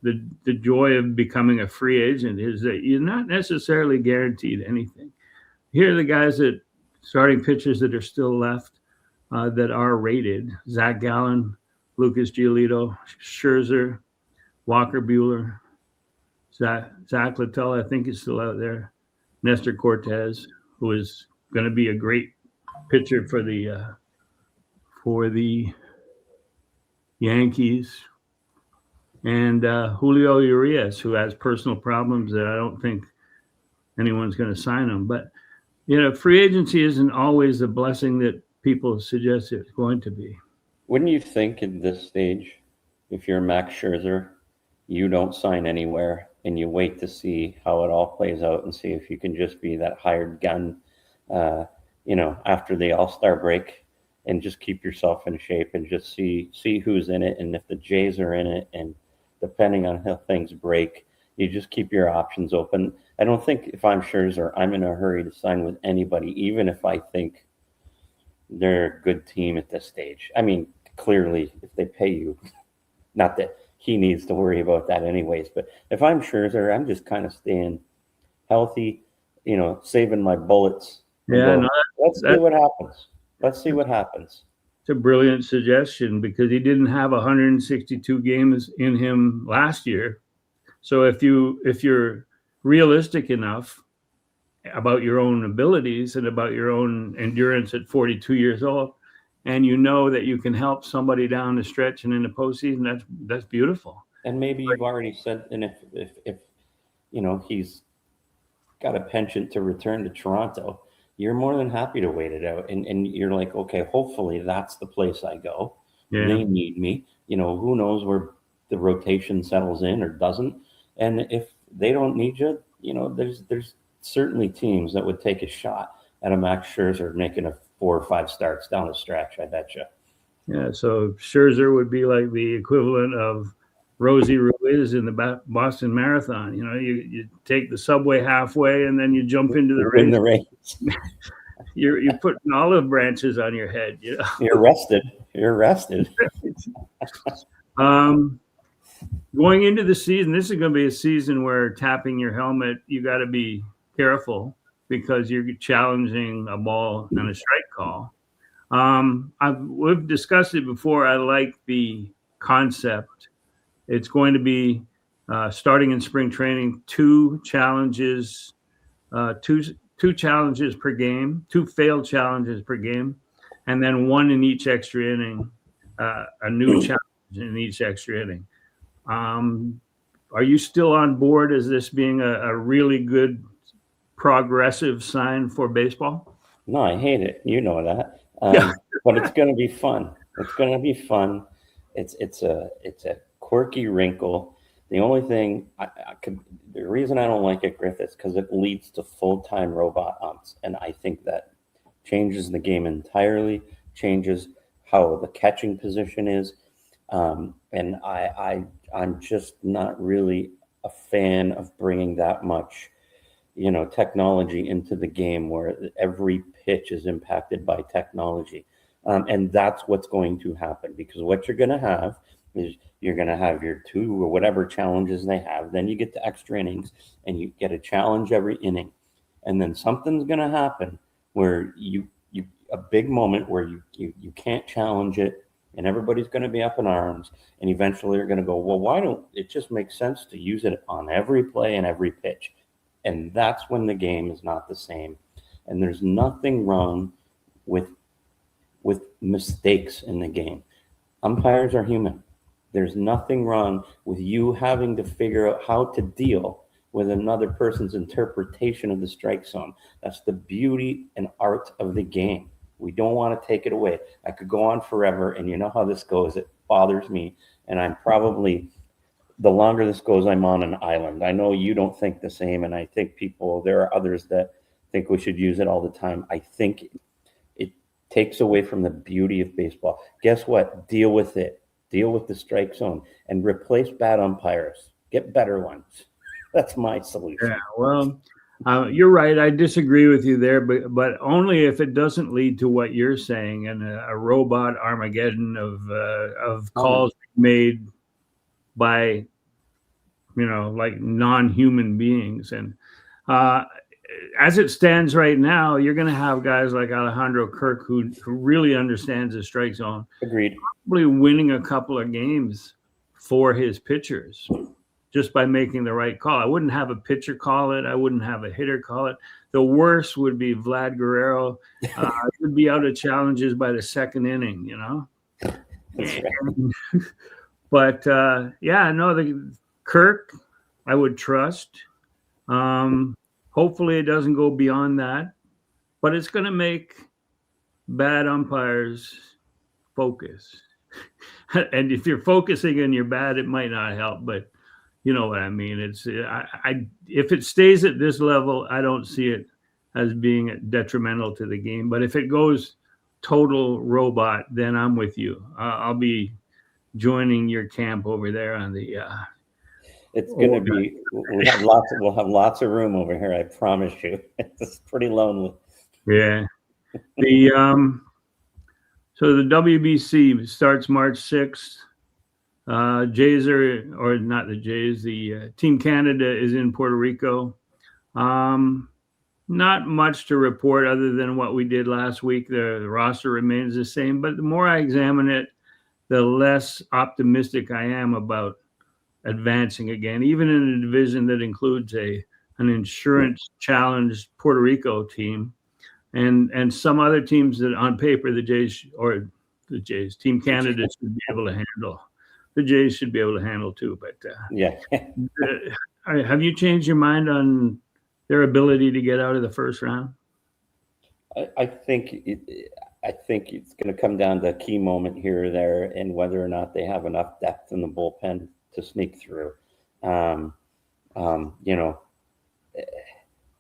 the joy of becoming a free agent, is that you're not necessarily guaranteed anything. Here are the guys that starting pitchers that are still left that are rated: Zach Gallen, Lucas Giolito, Scherzer, Walker Buehler, Zach Littell, I think is still out there, Nestor Cortez, who is going to be a great pitcher for the Yankees, and Julio Urias, who has personal problems that I don't think anyone's going to sign him. But free agency isn't always the blessing that people suggest it's going to be. Wouldn't you think at this stage, if you're Max Scherzer, you don't sign anywhere and you wait to see how it all plays out and see if you can just be that hired gun, after the All-Star break, and just keep yourself in shape and just see who's in it, and if the Jays are in it, and depending on how things break, you just keep your options open. I don't think if I'm Scherzer, I'm in a hurry to sign with anybody, even if I think they're a good team at this stage. I mean, clearly, if they pay you, not that he needs to worry about that anyways, but if I'm Scherzer, I'm just kind of staying healthy, saving my bullets. Let's see what happens. Let's see what happens. It's a brilliant suggestion, because he didn't have 162 games in him last year. So if you're realistic enough about your own abilities and about your own endurance at 42 years old, and you know that you can help somebody down the stretch and in the postseason, that's beautiful. And maybe you've already said, and if he's got a penchant to return to Toronto, you're more than happy to wait it out. And you're like, okay, hopefully that's the place I go. Yeah. They need me. Who knows where the rotation settles in or doesn't. And if they don't need you, there's certainly teams that would take a shot at a Max Scherzer making a 4 or 5 starts down the stretch, I bet you. Yeah, so Scherzer would be like the equivalent of Rosie Ruiz in the Boston Marathon. You take the subway halfway and then you jump into the race. In the race. You're putting olive branches on your head. You're arrested. Going into the season, this is going to be a season where tapping your helmet, you got to be careful because you're challenging a ball and a strike call. We've discussed it before. I like the concept. It's going to be starting in spring training, 2 challenges, two challenges per game, 2 failed challenges per game, and then 1 in each extra inning, a new challenge in each extra inning. Are you still on board as this being a really good progressive sign for baseball? No, I hate it. You know that. But it's going to be fun. It's a quirky wrinkle. The only thing the reason I don't like it, Griff, is because it leads to full-time robot umps, and I think that changes the game entirely, changes how the catching position is, and I'm just not really a fan of bringing that much, technology into the game where every pitch is impacted by technology. And that's what's going to happen, because what you're going to have is you're going to have your 2 or whatever challenges they have. Then you get to extra innings and you get a challenge every inning. And then something's going to happen where a big moment where you can't challenge it and everybody's going to be up in arms. And eventually you're going to go, well, why don't it just make sense to use it on every play and every pitch? And that's when the game is not the same. And there's nothing wrong with mistakes in the game. Umpires are human. There's nothing wrong with you having to figure out how to deal with another person's interpretation of the strike zone. That's the beauty and art of the game. We don't want to take it away. I could go on forever, and you know how this goes. It bothers me, and I'm probably, the longer this goes, I'm on an island. I know you don't think the same, and I think there are others that think we should use it all the time. I think it takes away from the beauty of baseball. Guess what? Deal with it. Deal with the strike zone and replace bad umpires. Get better ones. That's my solution. Yeah, well, you're right. I disagree with you there, but only if it doesn't lead to what you're saying and a robot Armageddon of calls made by, like non-human beings. And as it stands right now, you're going to have guys like Alejandro Kirk who really understands the strike zone. Agreed. Probably winning a couple of games for his pitchers just by making the right call. I wouldn't have a pitcher call it. I wouldn't have a hitter call it. The worst would be Vlad Guerrero. Would be out of challenges by the second inning, That's right. But the Kirk, I would trust. Hopefully it doesn't go beyond that, but it's going to make bad umpires focus. And if you're focusing and you're bad, it might not help, but you know what I mean? It's if it stays at this level, I don't see it as being detrimental to the game. But if it goes total robot, then I'm with you. I'll be joining your camp over there on the. It's going to be. We'll have lots of room over here. I promise you. It's pretty lonely. Yeah. So the WBC starts March 6th. Jays or not the Jays, the Team Canada is in Puerto Rico. Not much to report other than what we did last week. The roster remains the same, but the more I examine it, the less optimistic I am about advancing again, even in a division that includes an insurance challenged Puerto Rico team and some other teams that on paper Team Canada should be able to handle. The Jays should be able to handle too, but yeah. Have you changed your mind on their ability to get out of the first round? I think it's going to come down to a key moment here or there, and whether or not they have enough depth in the bullpen to sneak through. You know,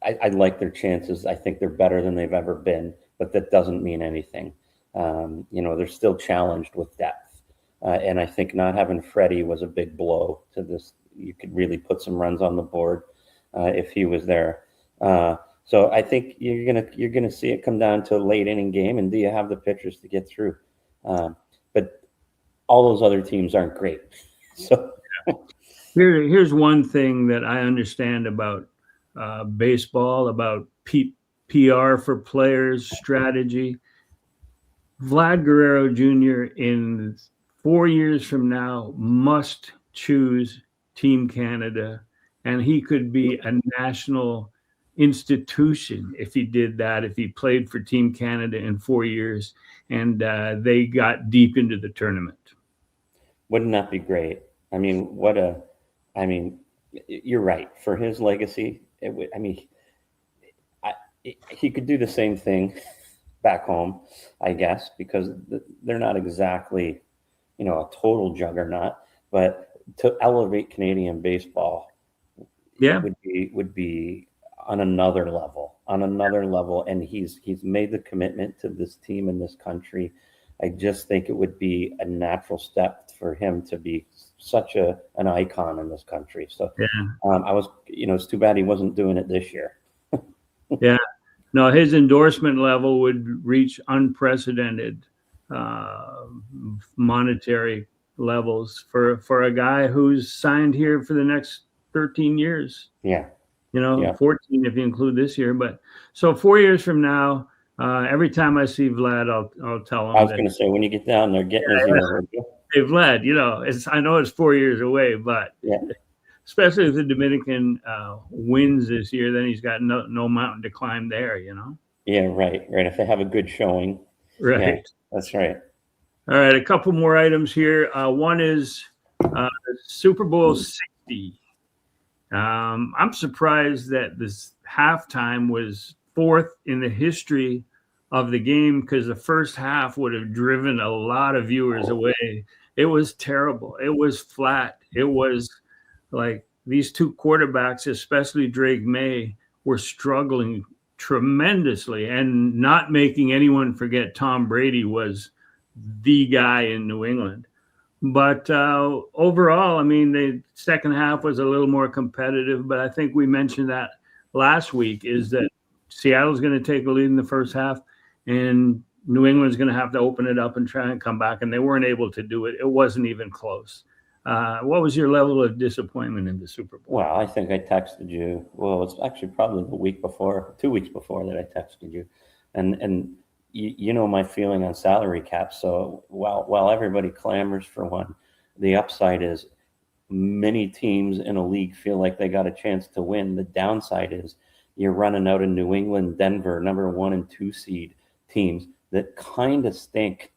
I like their chances. I think they're better than they've ever been, but that doesn't mean anything. You know, they're still challenged with depth, and I think not having Freddie was a big blow to this. You could really put some runs on the board if he was there. So I think you're gonna see it come down to a late inning game, and do you have the pitchers to get through? But all those other teams aren't great. So here's one thing that I understand about baseball, about PR for players, strategy. Vlad Guerrero Jr. in 4 years from now must choose Team Canada, and he could be a national institution if he did that, if he played for Team Canada in 4 years and they got deep into the tournament. Wouldn't that be great? I mean, you're right. For his legacy, he could do the same thing back home, I guess, because they're not exactly, you know, a total juggernaut, but to elevate Canadian baseball, would be on another level. And he's made the commitment to this team in this country. I just think it would be a natural step for him to be such an icon in this country. So it's too bad he wasn't doing it this year. Yeah. No, his endorsement level would reach unprecedented monetary levels for a guy who's signed here for the next 13 years. Yeah. 14 if you include this year. But so 4 years from now, every time I see Vlad, I'll tell him. I was going to say, when you get down there, getting his ear. Hey, Vlad, I know it's 4 years away, but especially if the Dominican wins this year, then he's got no mountain to climb there, Yeah, right. If they have a good showing. Right. Yeah, that's right. All right, a couple more items here. One is Super Bowl 60. I'm surprised that this halftime was fourth in the history of the game, because the first half would have driven a lot of viewers away. It was terrible. It was flat. It was like these two quarterbacks, especially Drake May, were struggling tremendously and not making anyone forget Tom Brady was the guy in New England. But overall, the second half was a little more competitive, but I think we mentioned that last week, is that Seattle's going to take the lead in the first half and New England's going to have to open it up and try and come back, and they weren't able to do it. It wasn't even close. What was your level of disappointment in the Super Bowl? Well, I think I texted you. Well, it's actually probably 2 weeks before that I texted you. And you know my feeling on salary cap. So while everybody clamors for one, the upside is many teams in a league feel like they got a chance to win. The downside is you're running out of New England, Denver, number 1 and 2 seed teams that kind of stink.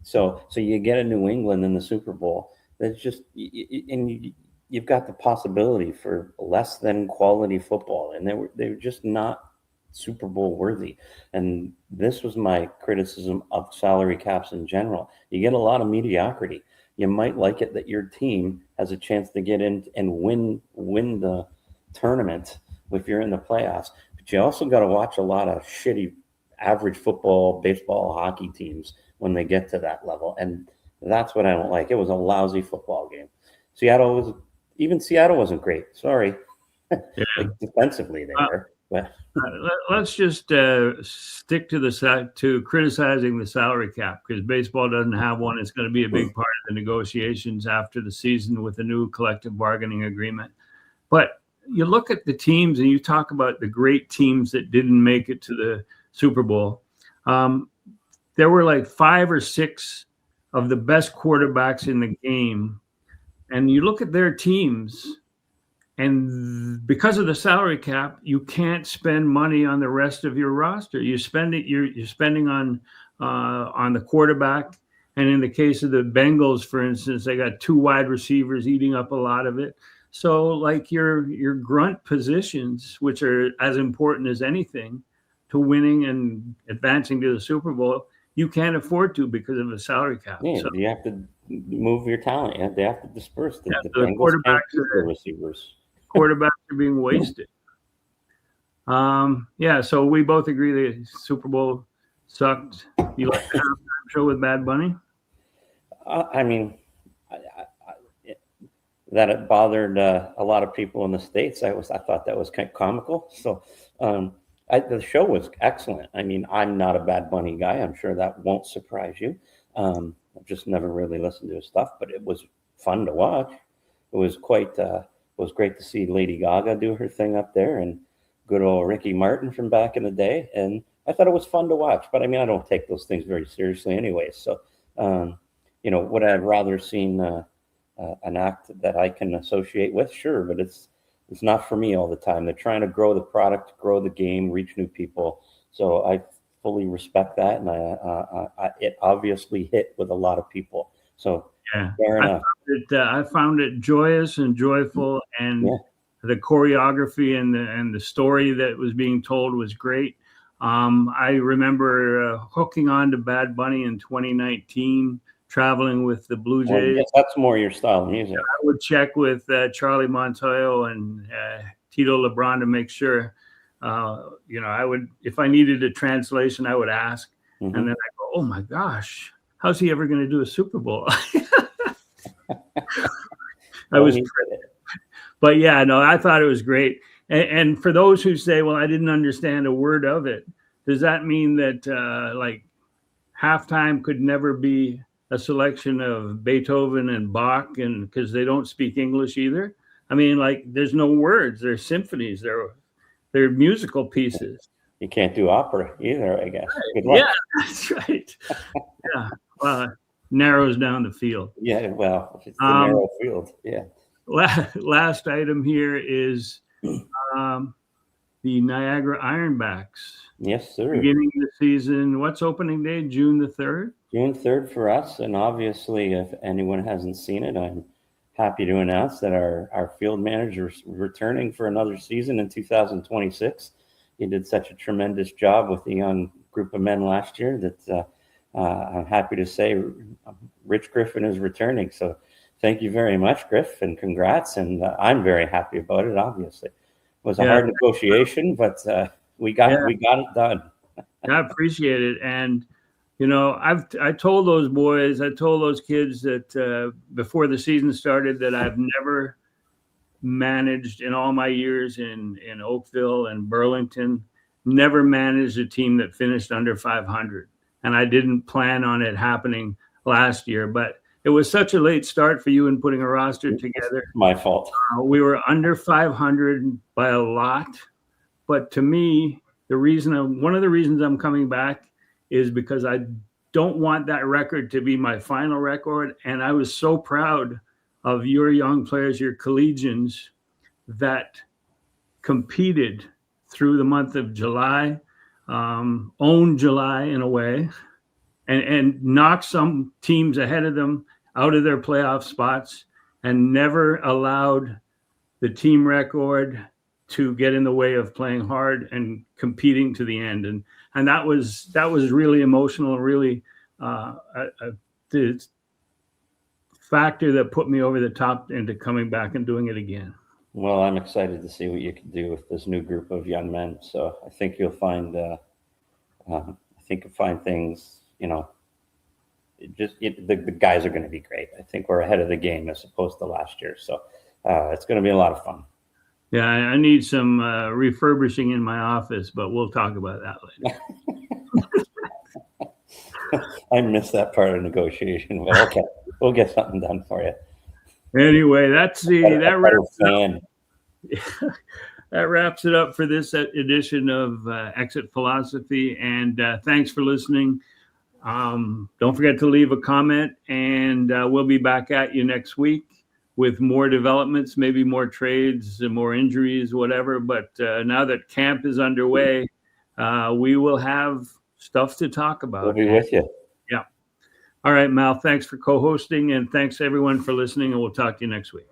So you get a New England in the Super Bowl that's just, and you've got the possibility for less than quality football, and they were just not Super Bowl worthy. And this was my criticism of salary caps in general. You get a lot of mediocrity. You might like it that your team has a chance to get in and win the tournament if you're in the playoffs, but you also got to watch a lot of shitty average football, baseball, hockey teams when they get to that level. And that's what I don't like. It was a lousy football game. Seattle wasn't great. Sorry. Like defensively they were. But let's just stick to criticizing the salary cap, because baseball doesn't have one. It's going to be a big part of the negotiations after the season with the new collective bargaining agreement. But you look at the teams and you talk about the great teams that didn't make it to the Super Bowl. There were like 5 or 6 of the best quarterbacks in the game. And you look at their teams, and because of the salary cap, you can't spend money on the rest of your roster. You're spending on the quarterback. And in the case of the Bengals, for instance, they got 2 wide receivers eating up a lot of it. So like your grunt positions, which are as important as anything to winning and advancing to the Super Bowl, you can't afford to because of the salary cap. Yeah, So you have to move your talent. They have to disperse the the Bengals can't keep their quarterbacks receivers. are being wasted. So we both agree the Super Bowl sucked. You like the halftime show with Bad Bunny? I mean, that it bothered a lot of people in the States. I thought that was kind of comical. So the show was excellent. I mean, I'm not a Bad Bunny guy. I'm sure that won't surprise you. I've just never really listened to his stuff, but it was fun to watch. It was great to see Lady Gaga do her thing up there, and good old Ricky Martin from back in the day. And I thought it was fun to watch. But I mean, I don't take those things very seriously anyway. So, would I have rather seen an act that I can associate with? Sure, but it's not for me all the time. They're trying to grow the product, grow the game, reach new people. So I fully respect that, and it obviously hit with a lot of people. So yeah, fair enough. I found it joyous and joyful, and the choreography and the story that was being told was great. I remember hooking on to Bad Bunny in 2019. Traveling with the Blue Jays. Well, that's more your style of music. I would check with Charlie Montoyo and Tito LeBron to make sure, I would, if I needed a translation, I would ask. And then I go, oh my gosh, how's he ever going to do a Super Bowl? But yeah, no, I thought it was great. And for those who say, well, I didn't understand a word of it, does that mean that like halftime could never be a selection of Beethoven and Bach, and because they don't speak English either? I mean, like, there's no words. They're symphonies. They're musical pieces. You can't do opera either, I guess. Right. Yeah, that's right. Yeah, well, narrows down the field. Yeah, well, it's the narrow field. Yeah. Last item here is the Niagara Ironbacks. Yes, sir. Beginning of the season. What's opening day? June the 3rd? June 3rd for us. And obviously, if anyone hasn't seen it, I'm happy to announce that our field manager is returning for another season in 2026. He did such a tremendous job with the young group of men last year that I'm happy to say Rich Griffin is returning. So thank you very much, Griff, and congrats. And I'm very happy about it, obviously. It was a hard negotiation, but we got it done. I appreciate it. And, I told those boys, I told those kids that before the season started that I've never managed in all my years in Oakville and Burlington, never managed a team that finished under 500. And I didn't plan on it happening last year, but it was such a late start for you in putting a roster together. My fault. We were under 500 by a lot. But to me, one of the reasons I'm coming back is because I don't want that record to be my final record. And I was so proud of your young players, your collegians, that competed through the month of July, owned July in a way, and knocked some teams ahead of them out of their playoff spots, and never allowed the team record to get in the way of playing hard and competing to the end. And that was really emotional, and really the factor that put me over the top into coming back and doing it again. Well, I'm excited to see what you can do with this new group of young men. So I think you'll find, things, the guys are going to be great. I think we're ahead of the game as opposed to last year. So it's going to be a lot of fun. Yeah, I need some refurbishing in my office, but we'll talk about that later. I missed that part of negotiation, but okay, we'll get something done for you. Anyway, that wraps it up for this edition of Exit Philosophy, and thanks for listening. Don't forget to leave a comment, and we'll be back at you next week with more developments, maybe more trades, more injuries, whatever. But now that camp is underway, we will have stuff to talk about. We'll be with you. Yeah. All right, Mal, thanks for co-hosting, and thanks everyone for listening, and we'll talk to you next week.